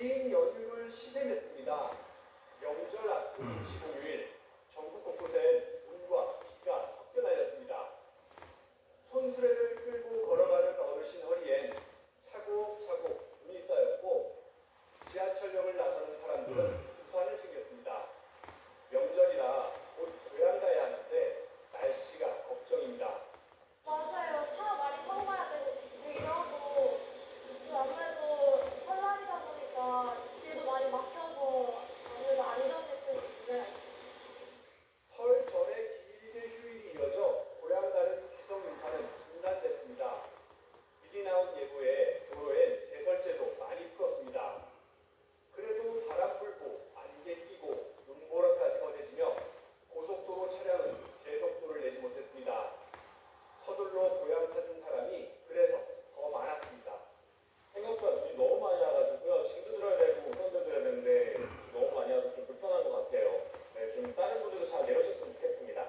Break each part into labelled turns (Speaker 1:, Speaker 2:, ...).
Speaker 1: 긴 연휴를 시샘했습니다. 명절 앞둔 임시 공휴일, 전국 곳곳엔 눈과 비가 섞여 날렸습니다. 손수레를 끌고 걸어가는 어르신 허리엔 차곡차곡 눈이 쌓였고 지하철역을 나서는 사람들은 우산을 챙겼습니다. 명절이라 곧 고향 가야 하는데 날씨가 걱정입니다.
Speaker 2: 맞아요. 차 많이 타고 가야 되기도 하고 아무래도 설날이다 보니까 길도 많이 막혀서 아무래도 안전대책이 문제가 있어요.
Speaker 1: 설 전에 길게 휴일이 이어져 고향 가는 귀성 인파는 분산됐습니다. 미리 나온 예보에 도로엔 제설제도 많이 풀었습니다. 그래도 바람 불고 안개 끼고 눈보라까지 거대지며 고속도로 차량은 제속도를 내지 못했습니다. 서둘러 고향 찾은 사람이 그래서 더 많았습니다.
Speaker 3: 생각보다 눈이 너무 많이 와가지고요. 짐도 들어야 되고 우산도 들어야 되는데 너무 많이 와서 좀 불편한 것 같아요. 네, 좀 다른 분들도 잘 내려주셨으면 좋겠습니다.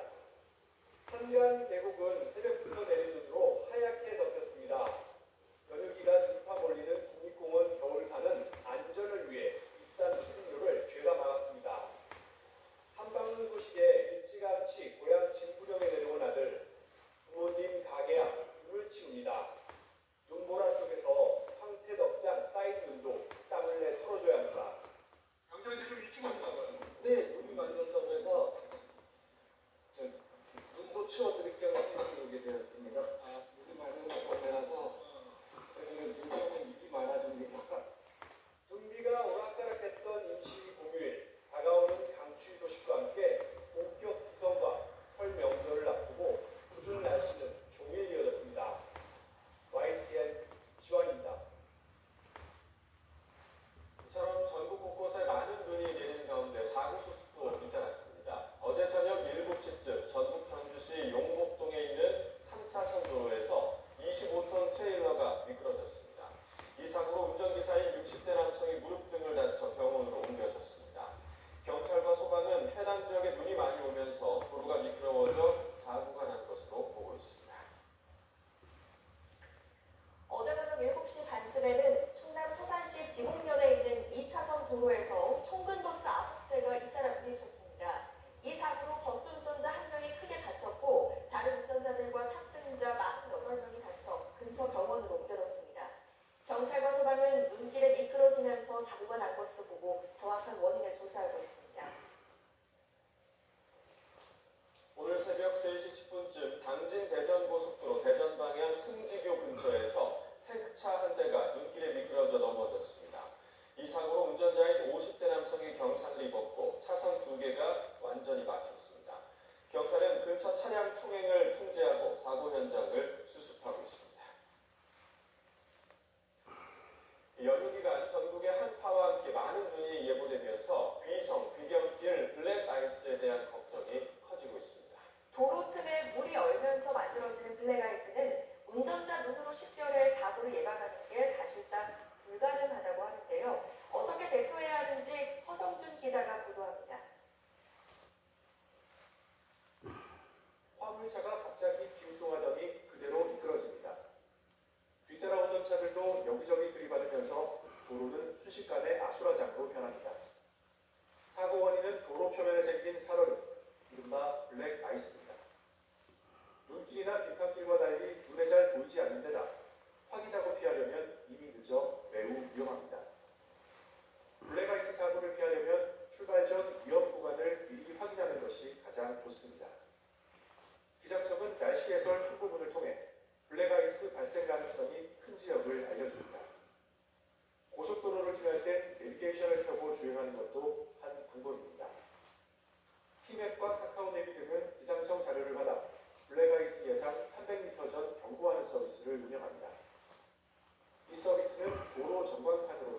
Speaker 1: 한강 계곡은 새벽부터 내린 눈으로 하얗게 덮였습니다. 연휴 기간 인파 몰리는 국립공원 겨울사는 안전을 위해 입산 출입로를 죄다 막았습니다. 한방눈 소식에 일찌감치 고향 진구령에 내려온 아들, 부모님 가게 앞 눈을 치웁니다. 눈보라 속에서 황태덕장 쌓인 눈도 짬을 내 털어줘야 합니다.
Speaker 4: 명절인데 좀 일찍 왔나 봐요.
Speaker 3: 네, 눈이 많이 온다고 해서 눈도 치워드릴게요. 해서 오게 되었습니다. 눈이 많이 온다고 해서 눈이 입이 많아집니다.
Speaker 1: 눈비가 오락가락했던 임시 공휴일, 다가오는 강추위 소식과 함께 본격 기성과 설 명절을 앞두고 궂은 날씨는 종일 이어졌습니다. YTN 지원입니다.
Speaker 3: 이처럼 전국 곳곳에 많은 눈이 내리는 가운데 사고수습도 잇따랐습니다. 어제 저녁 7시쯤 전북 전주시 용복동에 있는 3차선 도로에서 25톤 트레일러가 미끄러졌습니다. 이 사고로 운전기사인 60대 남성이 무릎 등을 다쳐 병원으로 옮겨졌습니다. 경찰과 소방은 해당 지역에 눈이 많이 오면서 도로가 미끄러워져 사고가 난 것으로 보고 있습니다.
Speaker 2: 어제 저녁 7시 반쯤에는 충남 서산시 지곡면에 있는 2차선 도로에서 통근버스 9대가 잇따라 부딪혔습니다. 이 사고로 버스 운전자 1명이 크게 다쳤고 다른 운전자들과 탑승자 48명이 다쳐 근처 병원으로 옮겨졌습니다. 경찰과 소방은 눈길에 미끄러지면서 사고가 난 것으로 보고 정확한 원인을 조사하고 있습니다.
Speaker 3: 오늘 새벽 3시 10분쯤 당진 대전고속도로 대전 방향 승지교 근처에서 탱크차 한 대가 눈길에 미끄러져 넘어졌습니다. 이 사고로 운전자인 50대 남성이 경상을 입었고 차선 2개가 완전히 막혔습니다. 경찰은 근처 차량 통행을 통제하고 사고 현장을 수습하고 있습니다. 연휴 기간 전국의 한파와 함께 많은 눈이 예보되면서 귀성, 귀경길, 블랙아이스에 대한 걱정이 커지고 있습니다.
Speaker 2: 도로 틈에 물이 얼면서 만들어지는 블랙아이스는 운전자 눈으로 식별해 사고를 예방하는 게 사실상 불가능하다고 하는데요. 어떻게 대처해야 하는지 허성준 기자가 보도합니다.
Speaker 1: 화물차가 갑자기 기울동하더니 그대로 미끄러집니다. 뒤따라오던 차들도 여기저기 들이받으면서 도로는 순식간에 아수라장으로 변합니다. 사고 원인은 도로 표면에 생긴 살얼음, 이른바 블랙 아이스입니다. 눈길이나 빙판길과 달리 눈에 잘 보이지 않는 데다 확인하고 피하려면 이미 늦어 매우 위험합니다. 블랙 아이스 사고를 피하려면 출발 내비게이션을 켜고 주행하는 것도 한 방법입니다. 티맵과 카카오내비 등은 기상청 자료를 받아 블랙아이스 예상 300m 전 경고하는 서비스를 운영합니다. 이 서비스는 도로 전광판으로